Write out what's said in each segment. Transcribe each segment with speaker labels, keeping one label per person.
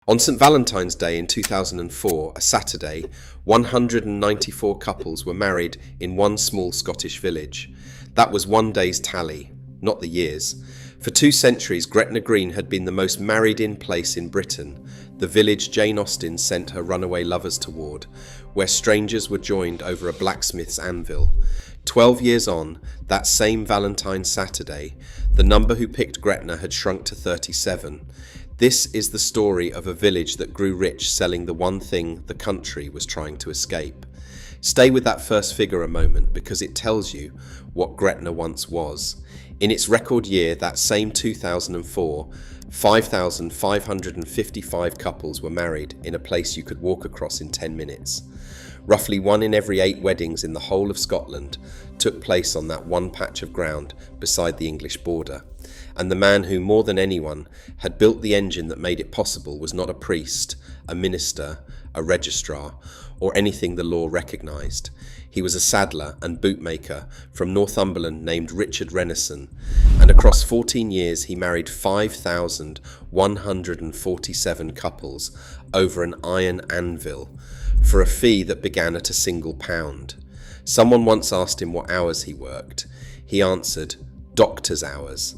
Speaker 1: On St Valentine's Day in 2004, a Saturday, 194 couples were married in one small Scottish village. That was one day's tally, not the years. For 2 centuries, Gretna Green had been the most married-in place in Britain, the village Jane Austen sent her runaway lovers toward, where strangers were joined over a blacksmith's anvil. 12 years on, that same Valentine's Saturday, the number who picked Gretna had shrunk to 37. This is the story of a village that grew rich selling the one thing the country was trying to escape. Stay with that first figure a moment because it tells you what Gretna once was. In its record year, that same 2004, 5,555 couples were married in a place you could walk across in 10 minutes. Roughly 1 in every 8 weddings in the whole of Scotland took place on that one patch of ground beside the English border. And the man who, more than anyone, had built the engine that made it possible was not a priest, a minister, a registrar, or anything the law recognised. He was a saddler and bootmaker from Northumberland named Richard Renison, and across 14 years he married 5,147 couples over an iron anvil for a fee that began at £1. Someone once asked him what hours he worked. He answered, "Doctor's hours."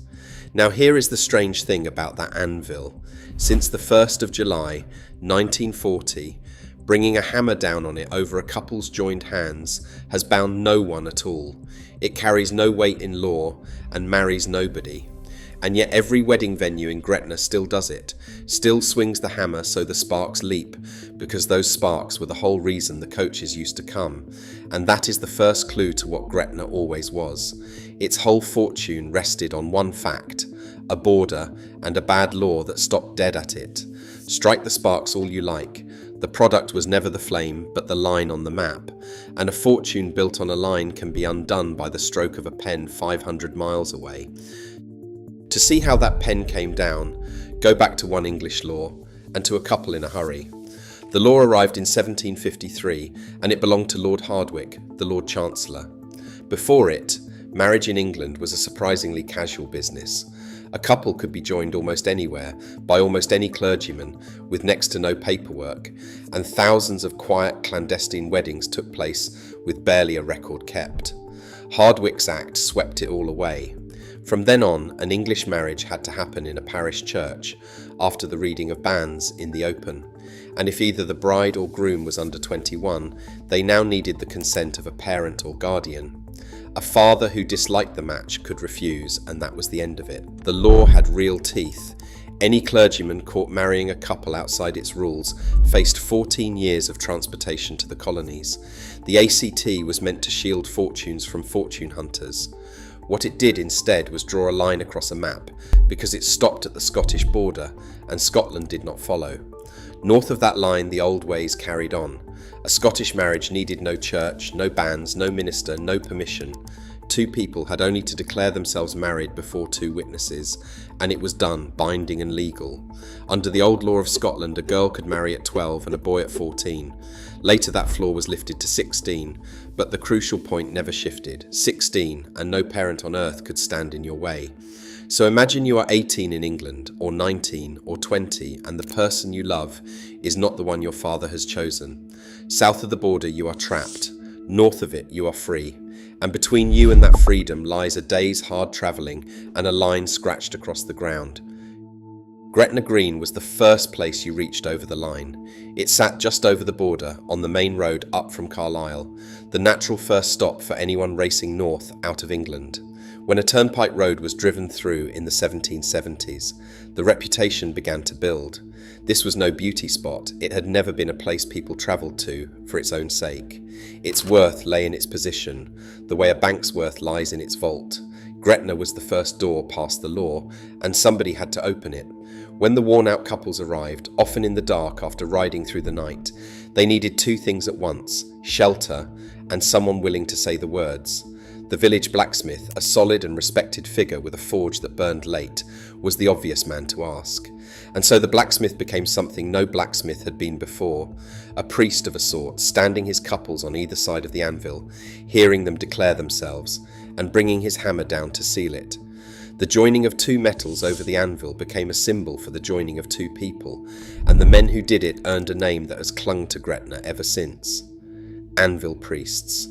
Speaker 1: Now here is the strange thing about that anvil. Since the 1st of July, 1940, bringing a hammer down on it over a couple's joined hands has bound no one at all. It carries no weight in law and marries nobody. And yet every wedding venue in Gretna still does it, still swings the hammer so the sparks leap, because those sparks were the whole reason the coaches used to come. And that is the first clue to what Gretna always was. Its whole fortune rested on one fact, a border and a bad law that stopped dead at it. Strike the sparks all you like. The product was never the flame, but the line on the map. And a fortune built on a line can be undone by the stroke of a pen 500 miles away. To see how that pen came down, go back to one English law, and to a couple in a hurry. The law arrived in 1753, and it belonged to Lord Hardwicke, the Lord Chancellor. Before it, marriage in England was a surprisingly casual business. A couple could be joined almost anywhere, by almost any clergyman, with next to no paperwork, and thousands of quiet, clandestine weddings took place with barely a record kept. Hardwicke's Act swept it all away. From then on, an English marriage had to happen in a parish church after the reading of banns in the open, and if either the bride or groom was under 21, they now needed the consent of a parent or guardian. A father who disliked the match could refuse, and that was the end of it. The law had real teeth. Any clergyman caught marrying a couple outside its rules faced 14 years of transportation to the colonies. The ACT was meant to shield fortunes from fortune hunters. What it did instead was draw a line across a map, because it stopped at the Scottish border, and Scotland did not follow. North of that line, the old ways carried on. A Scottish marriage needed no church, no banns, no minister, no permission. 2 people had only to declare themselves married before 2 witnesses, and it was done, binding and legal. Under the old law of Scotland, a girl could marry at 12 and a boy at 14. Later that floor was lifted to 16, but the crucial point never shifted. 16, and no parent on earth could stand in your way. So imagine you are 18 in England, or 19, or 20, and the person you love is not the one your father has chosen. South of the border you are trapped, north of it you are free, and between you and that freedom lies a day's hard travelling and a line scratched across the ground. Gretna Green was the first place you reached over the line. It sat just over the border, on the main road up from Carlisle, the natural first stop for anyone racing north out of England. When a turnpike road was driven through in the 1770s, the reputation began to build. This was no beauty spot. It had never been a place people travelled to for its own sake. Its worth lay in its position, the way a bank's worth lies in its vault. Gretna was the first door past the law, and somebody had to open it. When the worn-out couples arrived, often in the dark after riding through the night, they needed 2 things at once: shelter and someone willing to say the words. The village blacksmith, a solid and respected figure with a forge that burned late, was the obvious man to ask. And so the blacksmith became something no blacksmith had been before, a priest of a sort, standing his couples on either side of the anvil, hearing them declare themselves, and bringing his hammer down to seal it. The joining of two metals over the anvil became a symbol for the joining of two people, and the men who did it earned a name that has clung to Gretna ever since: anvil priests.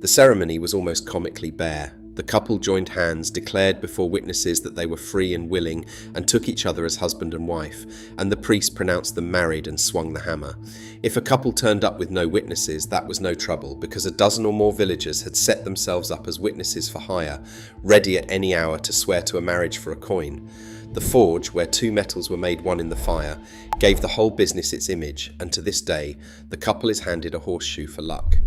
Speaker 1: The ceremony was almost comically bare. The couple joined hands, declared before witnesses that they were free and willing, and took each other as husband and wife, and the priest pronounced them married and swung the hammer. If a couple turned up with no witnesses, that was no trouble, because a dozen or more villagers had set themselves up as witnesses for hire, ready at any hour to swear to a marriage for a coin. The forge, where two metals were made one in the fire, gave the whole business its image, and to this day, the couple is handed a horseshoe for luck.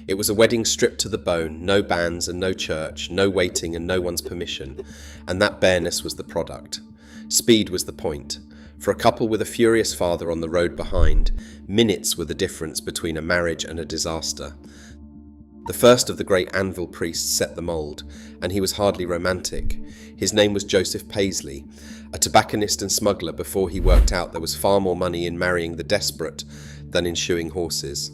Speaker 1: It was a wedding stripped to the bone, no bands and no church, no waiting and no one's permission, and that bareness was the product. Speed was the point. For a couple with a furious father on the road behind, minutes were the difference between a marriage and a disaster. The first of the great anvil priests set the mould, and he was hardly romantic. His name was Joseph Paisley, a tobacconist and smuggler before he worked out there was far more money in marrying the desperate than in shoeing horses.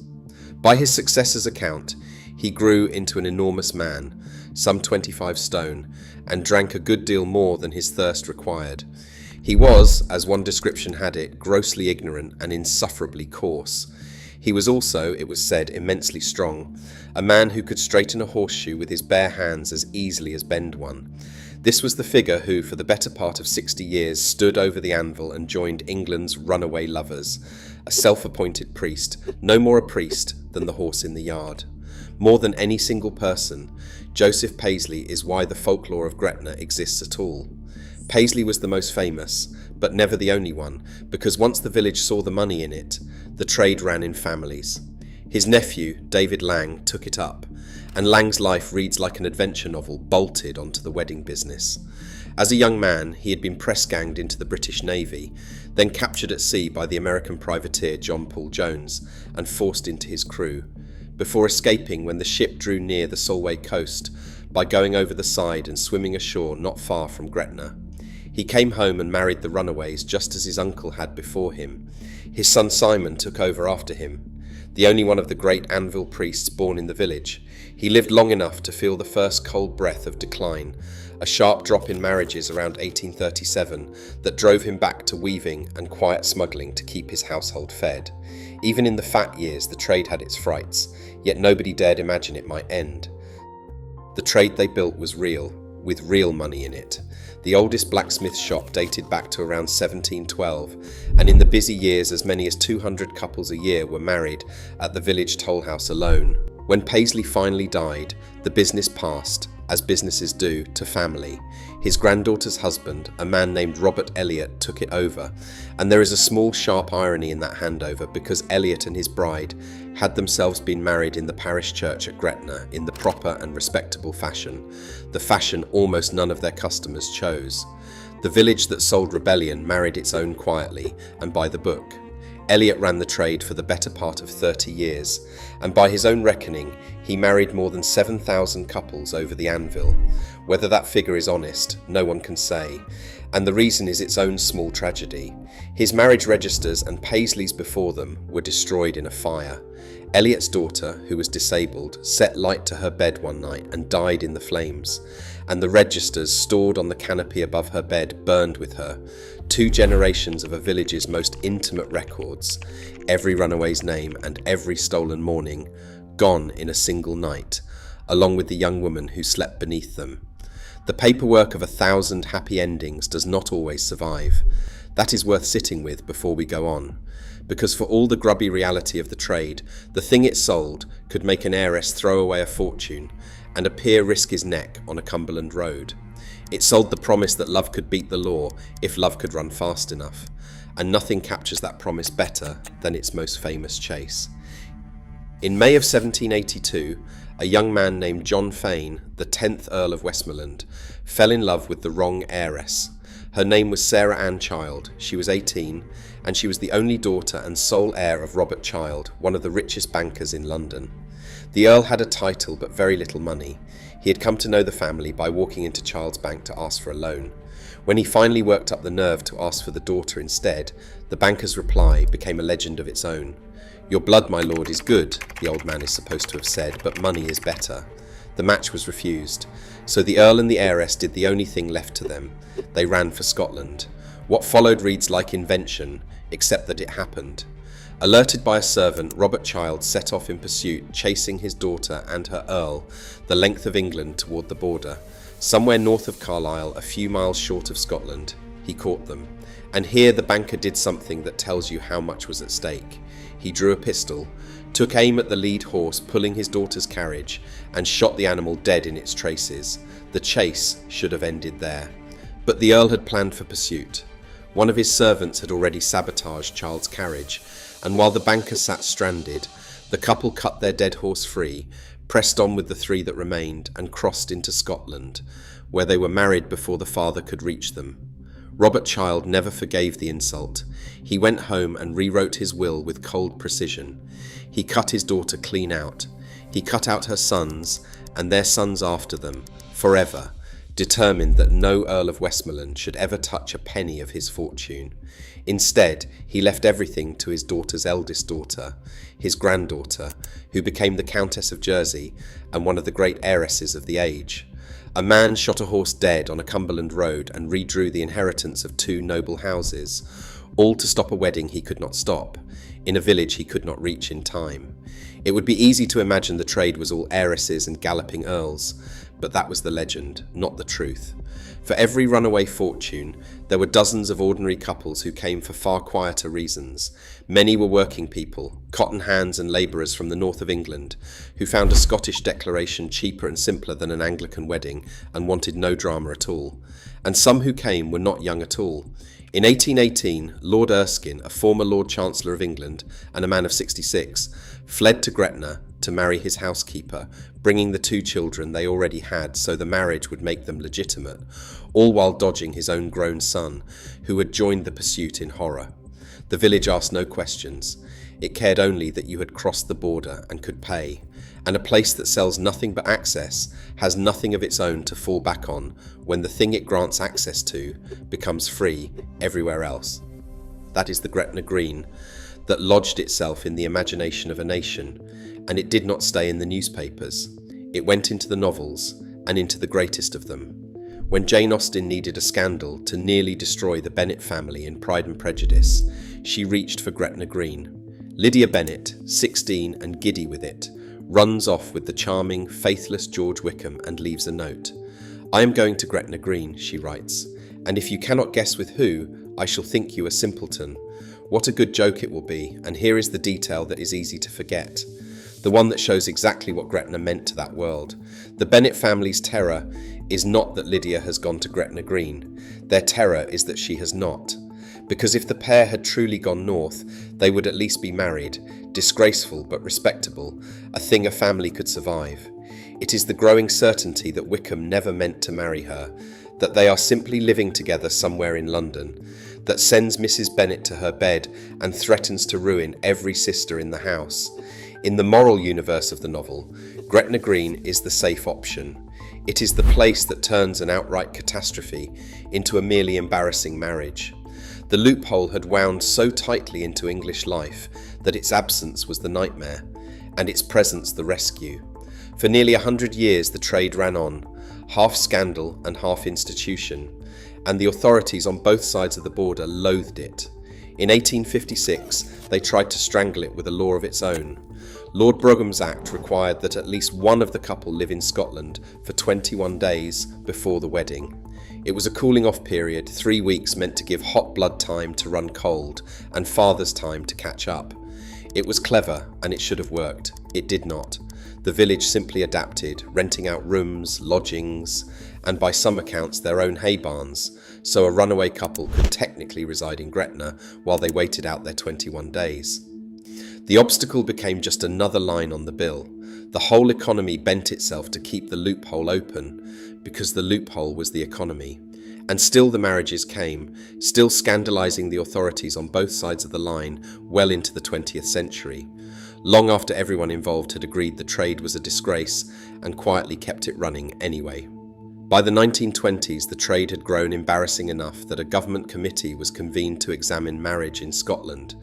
Speaker 1: By his successor's account, he grew into an enormous man, some 25 stone, and drank a good deal more than his thirst required. He was, as one description had it, grossly ignorant and insufferably coarse. He was also, it was said, immensely strong, a man who could straighten a horseshoe with his bare hands as easily as bend one. This was the figure who, for the better part of 60 years, stood over the anvil and joined England's runaway lovers, a self-appointed priest, no more a priest than the horse in the yard. More than any single person, Joseph Paisley is why the folklore of Gretna exists at all. Paisley was the most famous, but never the only one, because once the village saw the money in it, the trade ran in families. His nephew, David Lang, took it up, and Lang's life reads like an adventure novel bolted onto the wedding business. As a young man, he had been press-ganged into the British Navy, then captured at sea by the American privateer John Paul Jones and forced into his crew, before escaping when the ship drew near the Solway coast by going over the side and swimming ashore not far from Gretna. He came home and married the Runaways just as his uncle had before him. His son Simon took over after him, the only one of the great anvil priests born in the village. He lived long enough to feel the first cold breath of decline, a sharp drop in marriages around 1837 that drove him back to weaving and quiet smuggling to keep his household fed. Even in the fat years, the trade had its frights, yet nobody dared imagine it might end. The trade they built was real, with real money in it. The oldest blacksmith shop dated back to around 1712, and in the busy years as many as 200 couples a year were married at the village toll house alone. When Paisley finally died, the business passed, as businesses do, to family. His granddaughter's husband, a man named Robert Elliot, took it over, and there is a small sharp irony in that handover because Elliot and his bride had themselves been married in the parish church at Gretna in the proper and respectable fashion, the fashion almost none of their customers chose. The village that sold rebellion married its own quietly and by the book. Elliot ran the trade for the better part of 30 years, and by his own reckoning, he married more than 7,000 couples over the anvil. Whether that figure is honest, no one can say, and the reason is its own small tragedy. His marriage registers and Paisley's before them were destroyed in a fire. Elliot's daughter, who was disabled, set light to her bed one night and died in the flames, and the registers stored on the canopy above her bed burned with her. 2 generations of a village's most intimate records, every runaway's name and every stolen morning, gone in a single night, along with the young woman who slept beneath them. The paperwork of 1,000 happy endings does not always survive. That is worth sitting with before we go on, because for all the grubby reality of the trade, the thing it sold could make an heiress throw away a fortune and a peer risk his neck on a Cumberland road. It sold the promise that love could beat the law if love could run fast enough, and nothing captures that promise better than its most famous chase. In May of 1782, a young man named John Fane, the 10th Earl of Westmoreland, fell in love with the wrong heiress. Her name was Sarah Ann Child. She was 18, and she was the only daughter and sole heir of Robert Child, one of the richest bankers in London. The Earl had a title but very little money. He had come to know the family by walking into Child's bank to ask for a loan. When he finally worked up the nerve to ask for the daughter instead, the banker's reply became a legend of its own. "Your blood, my lord, is good," the old man is supposed to have said, "but money is better." The match was refused, so the Earl and the heiress did the only thing left to them. They ran for Scotland. What followed reads like invention, except that it happened. Alerted by a servant, Robert Child set off in pursuit, chasing his daughter and her Earl the length of England toward the border. Somewhere north of Carlisle, a few miles short of Scotland, he caught them. And here the banker did something that tells you how much was at stake. He drew a pistol, took aim at the lead horse pulling his daughter's carriage, and shot the animal dead in its traces. The chase should have ended there. But the Earl had planned for pursuit. One of his servants had already sabotaged Child's carriage, and while the banker sat stranded, the couple cut their dead horse free, pressed on with the three that remained, and crossed into Scotland, where they were married before the father could reach them. Robert Child never forgave the insult. He went home and rewrote his will with cold precision. He cut his daughter clean out. He cut out her sons, and their sons after them, forever, determined that no Earl of Westmoreland should ever touch a penny of his fortune. Instead, he left everything to his daughter's eldest daughter, his granddaughter, who became the Countess of Jersey and one of the great heiresses of the age. A man shot a horse dead on a Cumberland road and redrew the inheritance of two noble houses, all to stop a wedding he could not stop, in a village he could not reach in time. It would be easy to imagine the trade was all heiresses and galloping earls, but that was the legend, not the truth. For every runaway fortune, there were dozens of ordinary couples who came for far quieter reasons. Many were working people, cotton hands and labourers from the north of England, who found a Scottish declaration cheaper and simpler than an Anglican wedding and wanted no drama at all. And some who came were not young at all. In 1818, Lord Erskine, a former Lord Chancellor of England and a man of 66, fled to Gretna to marry his housekeeper, bringing the two children they already had so the marriage would make them legitimate, all while dodging his own grown son, who had joined the pursuit in horror. The village asked no questions. It cared only that you had crossed the border and could pay, and a place that sells nothing but access has nothing of its own to fall back on when the thing it grants access to becomes free everywhere else. That is the Gretna Green that lodged itself in the imagination of a nation, and it did not stay in the newspapers. It went into the novels, and into the greatest of them. When Jane Austen needed a scandal to nearly destroy the Bennet family in Pride and Prejudice, she reached for Gretna Green. Lydia Bennet, 16 and giddy with it, runs off with the charming, faithless George Wickham and leaves a note. "I am going to Gretna Green," she writes, "and if you cannot guess with who, I shall think you a simpleton. What a good joke it will be, and here is the detail that is easy to forget. The one that shows exactly what Gretna meant to that world. The Bennet family's terror is not that Lydia has gone to Gretna Green. Their terror is that she has not. Because if the pair had truly gone north, they would at least be married, disgraceful but respectable, a thing a family could survive. It is the growing certainty that Wickham never meant to marry her, that they are simply living together somewhere in London, that sends Mrs. Bennet to her bed and threatens to ruin every sister in the house. In the moral universe of the novel, Gretna Green is the safe option. It is the place that turns an outright catastrophe into a merely embarrassing marriage. The loophole had wound so tightly into English life that its absence was the nightmare, and its presence the rescue. For nearly 100 years the trade ran on, half scandal and half institution, and the authorities on both sides of the border loathed it. In 1856, they tried to strangle it with a law of its own. Lord Brogham's Act required that at least one of the couple live in Scotland for 21 days before the wedding. It was a cooling-off period, 3 weeks meant to give hot blood time to run cold and father's time to catch up. It was clever, and it should have worked. It did not. The village simply adapted, renting out rooms, lodgings, and by some accounts their own hay barns, so a runaway couple could technically reside in Gretna while they waited out their 21 days. The obstacle became just another line on the bill. The whole economy bent itself to keep the loophole open, because the loophole was the economy. And still the marriages came, still scandalising the authorities on both sides of the line well into the 20th century, long after everyone involved had agreed the trade was a disgrace and quietly kept it running anyway. By the 1920s, the trade had grown embarrassing enough that a government committee was convened to examine marriage in Scotland,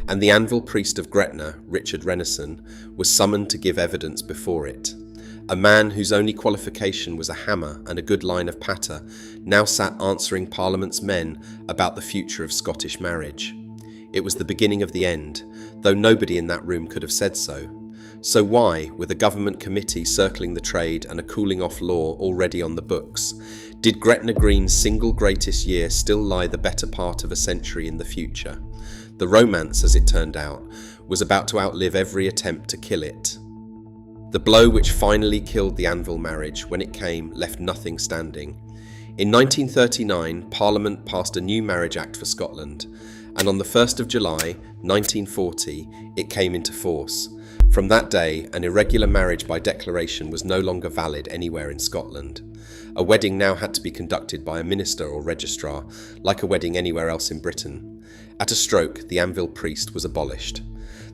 Speaker 1: and the anvil priest of Gretna, Richard Renison, was summoned to give evidence before it. A man whose only qualification was a hammer and a good line of patter now sat answering Parliament's men about the future of Scottish marriage. It was the beginning of the end, though nobody in that room could have said so. So why, with a government committee circling the trade and a cooling-off law already on the books, did Gretna Green's single greatest year still lie the better part of a century in the future? The romance, as it turned out, was about to outlive every attempt to kill it. The blow which finally killed the Anvil marriage, when it came, left nothing standing. In 1939, Parliament passed a new Marriage Act for Scotland, and on the 1st of July, 1940, it came into force. From that day, an irregular marriage by declaration was no longer valid anywhere in Scotland. A wedding now had to be conducted by a minister or registrar, like a wedding anywhere else in Britain. At a stroke, the anvil priest was abolished.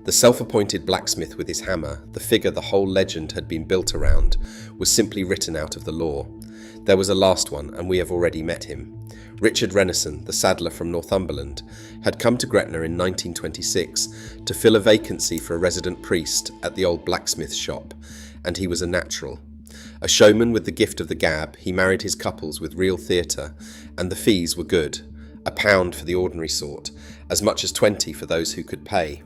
Speaker 1: The self-appointed blacksmith with his hammer, the figure the whole legend had been built around, was simply written out of the law. There was a last one, and we have already met him. Richard Renison, the saddler from Northumberland, had come to Gretna in 1926 to fill a vacancy for a resident priest at the old blacksmith shop, and he was a natural. A showman with the gift of the gab, he married his couples with real theatre, and the fees were good, £1 for the ordinary sort, as much as 20 for those who could pay.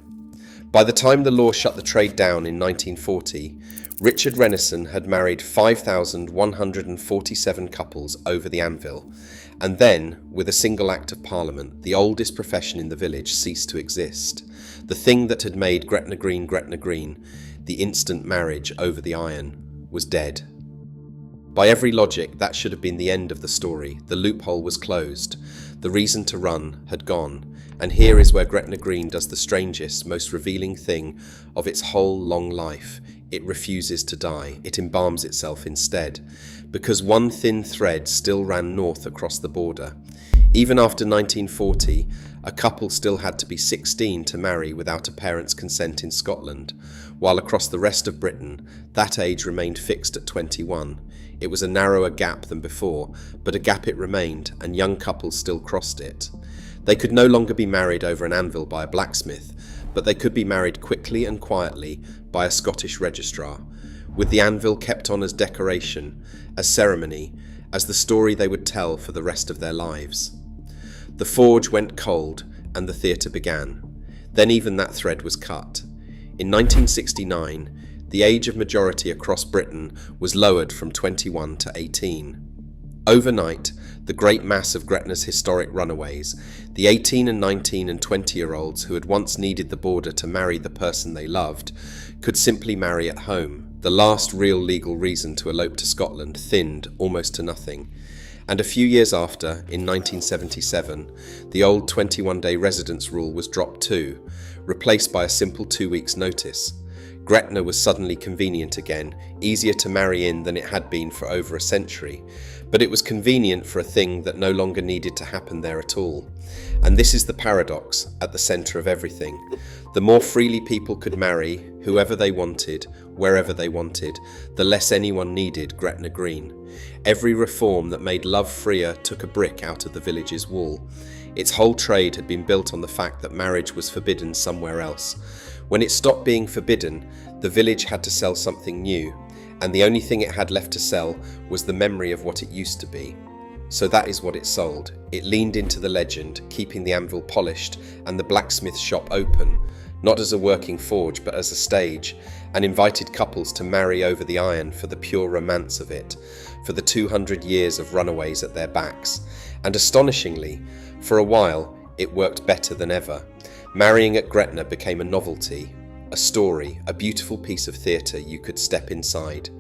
Speaker 1: By the time the law shut the trade down in 1940, Richard Renison had married 5,147 couples over the anvil, and then, with a single act of Parliament, the oldest profession in the village ceased to exist. The thing that had made Gretna Green, the instant marriage over the iron, was dead. By every logic, that should have been the end of the story. The loophole was closed. The reason to run had gone. And here is where Gretna Green does the strangest, most revealing thing of its whole long life. It refuses to die. It embalms itself instead, because one thin thread still ran north across the border. Even after 1940, a couple still had to be 16 to marry without a parent's consent in Scotland, while across the rest of Britain, that age remained fixed at 21. It was a narrower gap than before, but a gap it remained, and young couples still crossed it. They could no longer be married over an anvil by a blacksmith, but they could be married quickly and quietly by a Scottish registrar, with the anvil kept on as decoration, as ceremony, as the story they would tell for the rest of their lives. The forge went cold, and the theatre began. Then even that thread was cut. In 1969, the age of majority across Britain was lowered from 21 to 18. Overnight, the great mass of Gretna's historic runaways, the 18 and 19 and 20-year-olds who had once needed the border to marry the person they loved, could simply marry at home. The last real legal reason to elope to Scotland thinned almost to nothing. And a few years after, in 1977, the old 21-day residence rule was dropped too, replaced by a simple 2 weeks' notice. Gretna was suddenly convenient again, easier to marry in than it had been for over a century. But it was convenient for a thing that no longer needed to happen there at all. And this is the paradox at the centre of everything. The more freely people could marry, whoever they wanted, wherever they wanted, the less anyone needed Gretna Green. Every reform that made love freer took a brick out of the village's wall. Its whole trade had been built on the fact that marriage was forbidden somewhere else. When it stopped being forbidden, the village had to sell something new, and the only thing it had left to sell was the memory of what it used to be. So that is what it sold. It leaned into the legend, keeping the anvil polished and the blacksmith shop open, not as a working forge but as a stage, and invited couples to marry over the iron for the pure romance of it, for the 200 years of runaways at their backs. And astonishingly, for a while, it worked better than ever. Marrying at Gretna became a novelty, a story, a beautiful piece of theatre you could step inside.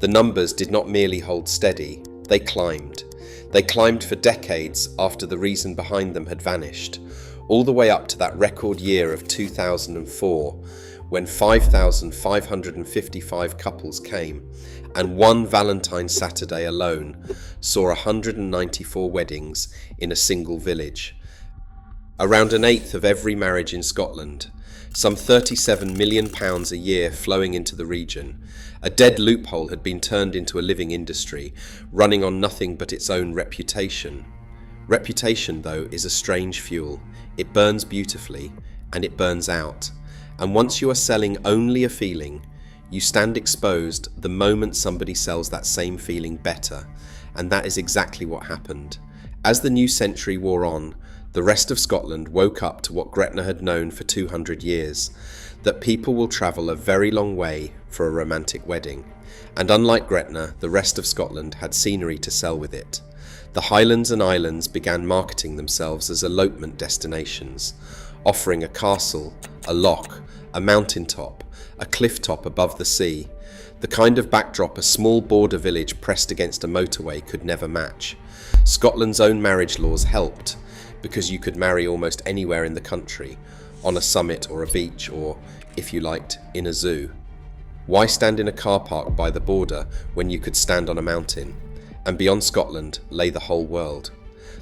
Speaker 1: The numbers did not merely hold steady, they climbed. They climbed for decades after the reason behind them had vanished, all the way up to that record year of 2004, when 5,555 couples came, and one Valentine's Saturday alone saw 194 weddings in a single village. Around an eighth of every marriage in Scotland, some £37 million a year flowing into the region. A dead loophole had been turned into a living industry, running on nothing but its own reputation. Reputation, though, is a strange fuel. It burns beautifully, and it burns out. And once you are selling only a feeling, You stand exposed the moment somebody sells that same feeling better, and that is exactly what happened. As the new century wore on, the rest of Scotland woke up to what Gretna had known for 200 years, that people will travel a very long way for a romantic wedding. And unlike Gretna, the rest of Scotland had scenery to sell with it. The Highlands and Islands began marketing themselves as elopement destinations, offering a castle, a loch, a mountaintop, a cliff top above the sea, the kind of backdrop a small border village pressed against a motorway could never match. Scotland's own marriage laws helped, because you could marry almost anywhere in the country, on a summit or a beach or, if you liked, in a zoo. Why stand in a car park by the border when you could stand on a mountain? And beyond Scotland lay the whole world.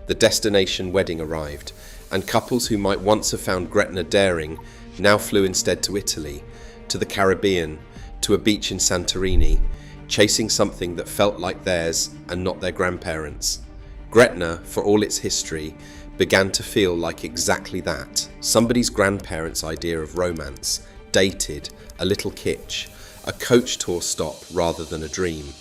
Speaker 1: The destination wedding arrived, and couples who might once have found Gretna daring now flew instead to Italy, to the Caribbean, to a beach in Santorini, chasing something that felt like theirs and not their grandparents'. Gretna, for all its history, began to feel like exactly that. Somebody's grandparents' idea of romance, dated, a little kitsch, a coach tour stop rather than a dream.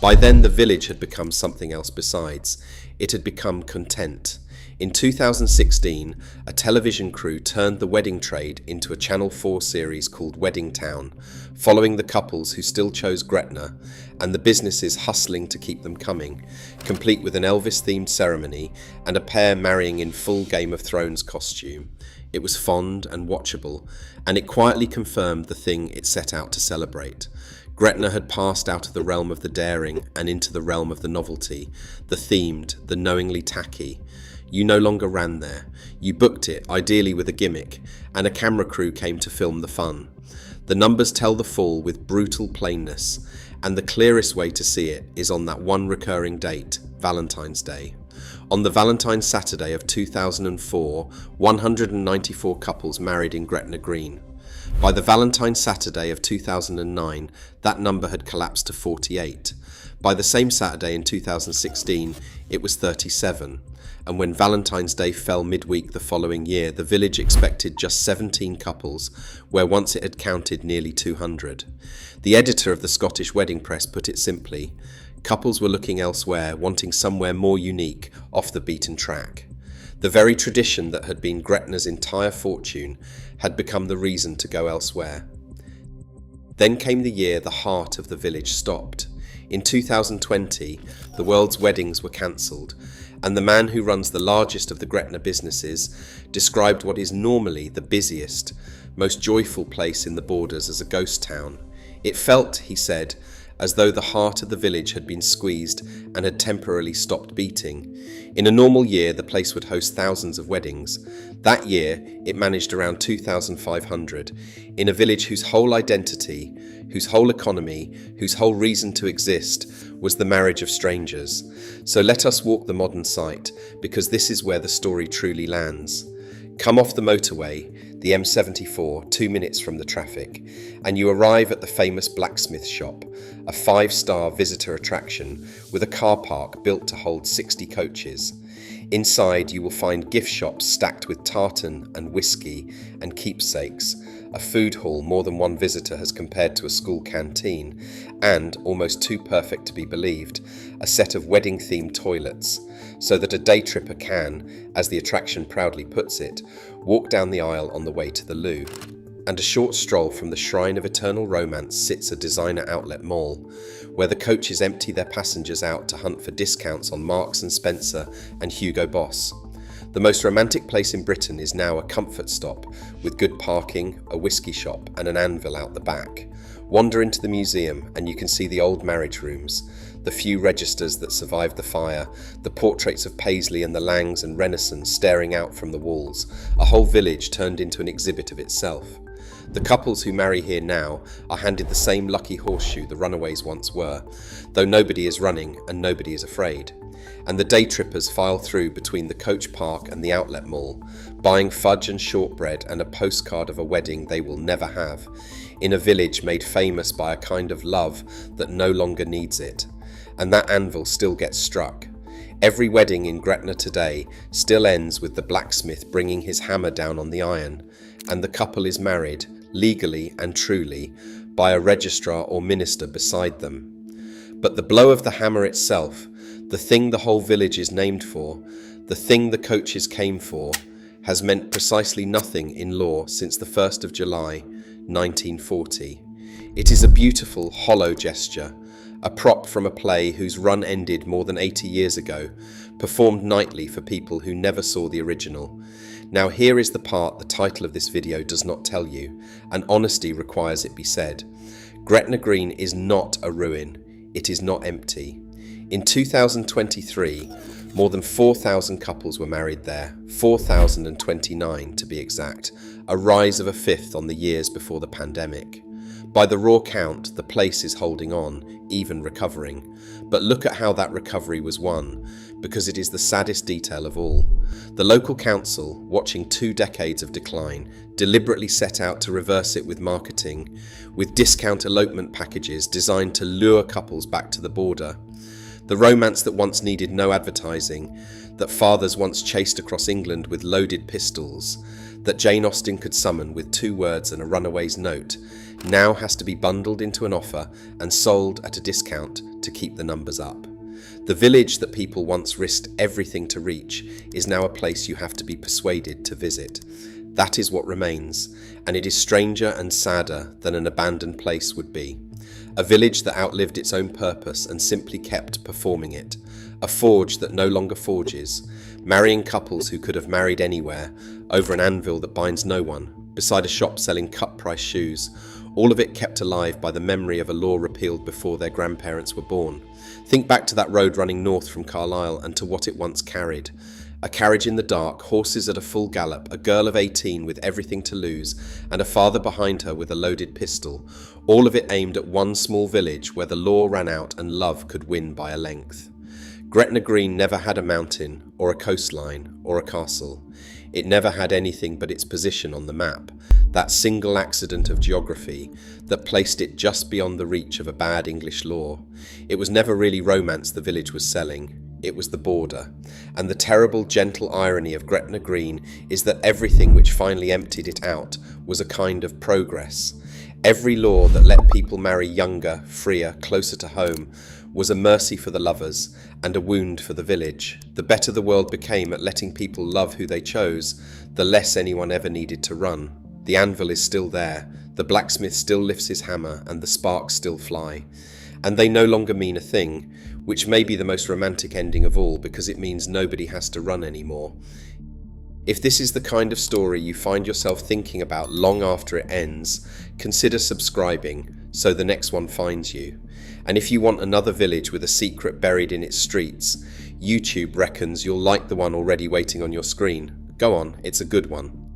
Speaker 1: By then the village had become something else besides. It had become content. In 2016, a television crew turned the wedding trade into a Channel 4 series called Wedding Town, following the couples who still chose Gretna and the businesses hustling to keep them coming, complete with an Elvis-themed ceremony and a pair marrying in full Game of Thrones costume. It was fond and watchable, and it quietly confirmed the thing it set out to celebrate. Gretna had passed out of the realm of the daring and into the realm of the novelty, the themed, the knowingly tacky. You no longer ran there. You booked it, ideally with a gimmick, and a camera crew came to film the fun. The numbers tell the fall with brutal plainness, and the clearest way to see it is on that one recurring date, Valentine's Day. On the Valentine's Saturday of 2004, 194 couples married in Gretna Green. By the Valentine's Saturday of 2009, that number had collapsed to 48. By the same Saturday in 2016, it was 37. And when Valentine's Day fell midweek the following year, the village expected just 17 couples, where once it had counted nearly 200. The editor of the Scottish Wedding Press put it simply: couples were looking elsewhere, wanting somewhere more unique, off the beaten track. The very tradition that had been Gretna's entire fortune had become the reason to go elsewhere. Then came the year the heart of the village stopped. In 2020, the world's weddings were cancelled, and the man who runs the largest of the Gretna businesses described what is normally the busiest, most joyful place in the Borders as a ghost town. It felt, he said, as though the heart of the village had been squeezed and had temporarily stopped beating. In a normal year, the place would host thousands of weddings. That year, it managed around 2,500, in a village whose whole identity, whose whole economy, whose whole reason to exist was the marriage of strangers. So let us walk the modern site, because this is where the story truly lands. Come off the motorway, the M74, 2 minutes from the traffic, and you arrive at the famous blacksmith shop, a 5-star visitor attraction with a car park built to hold 60 coaches. Inside you will find gift shops stacked with tartan and whiskey and keepsakes, a food hall more than one visitor has compared to a school canteen, and, almost too perfect to be believed, a set of wedding-themed toilets, so that a day tripper can, as the attraction proudly puts it, walk down the aisle on the way to the loo. And a short stroll from the shrine of eternal romance sits a designer outlet mall, where the coaches empty their passengers out to hunt for discounts on Marks and Spencer and Hugo Boss. The most romantic place in Britain is now a comfort stop, with good parking, a whiskey shop and an anvil out the back. Wander into the museum and you can see the old marriage rooms, the few registers that survived the fire, the portraits of Paisley and the Langs and Renaissance staring out from the walls, a whole village turned into an exhibit of itself. The couples who marry here now are handed the same lucky horseshoe the runaways once were, though nobody is running and nobody is afraid. And the day trippers file through between the coach park and the outlet mall, buying fudge and shortbread and a postcard of a wedding they will never have, in a village made famous by a kind of love that no longer needs it. And that anvil still gets struck. Every wedding in Gretna today still ends with the blacksmith bringing his hammer down on the iron, and the couple is married, legally and truly, by a registrar or minister beside them. But the blow of the hammer itself, the thing the whole village is named for, the thing the coaches came for, has meant precisely nothing in law since the 1st of July, 1940. It is a beautiful, hollow gesture, a prop from a play whose run ended more than 80 years ago, performed nightly for people who never saw the original. Now here is the part the title of this video does not tell you, and honesty requires it be said. Gretna Green is not a ruin, it is not empty. In 2023, more than 4,000 couples were married there, 4,029 to be exact, a rise of a fifth on the years before the pandemic. By the raw count, the place is holding on, even recovering. But look at how that recovery was won, because it is the saddest detail of all. The local council, watching 2 decades of decline, deliberately set out to reverse it with marketing, with discount elopement packages designed to lure couples back to the border. The romance that once needed no advertising, that fathers once chased across England with loaded pistols, that Jane Austen could summon with 2 words and a runaway's note, now has to be bundled into an offer and sold at a discount to keep the numbers up. The village that people once risked everything to reach is now a place you have to be persuaded to visit. That is what remains, and it is stranger and sadder than an abandoned place would be. A village that outlived its own purpose and simply kept performing it. A forge that no longer forges, marrying couples who could have married anywhere, over an anvil that binds no one, beside a shop selling cut-price shoes, all of it kept alive by the memory of a law repealed before their grandparents were born. Think back to that road running north from Carlisle and to what it once carried. A carriage in the dark, horses at a full gallop, a girl of 18 with everything to lose, and a father behind her with a loaded pistol, all of it aimed at one small village where the law ran out and love could win by a length. Gretna Green never had a mountain, or a coastline, or a castle. It never had anything but its position on the map, that single accident of geography that placed it just beyond the reach of a bad English law. It was never really romance the village was selling. It was the border. And the terrible, gentle irony of Gretna Green is that everything which finally emptied it out was a kind of progress. Every law that let people marry younger, freer, closer to home was a mercy for the lovers and a wound for the village. The better the world became at letting people love who they chose, the less anyone ever needed to run. The anvil is still there, the blacksmith still lifts his hammer, and the sparks still fly. And they no longer mean a thing, which may be the most romantic ending of all because it means nobody has to run anymore. If this is the kind of story you find yourself thinking about long after it ends, consider subscribing so the next one finds you. And if you want another village with a secret buried in its streets, YouTube reckons you'll like the one already waiting on your screen. Go on, it's a good one.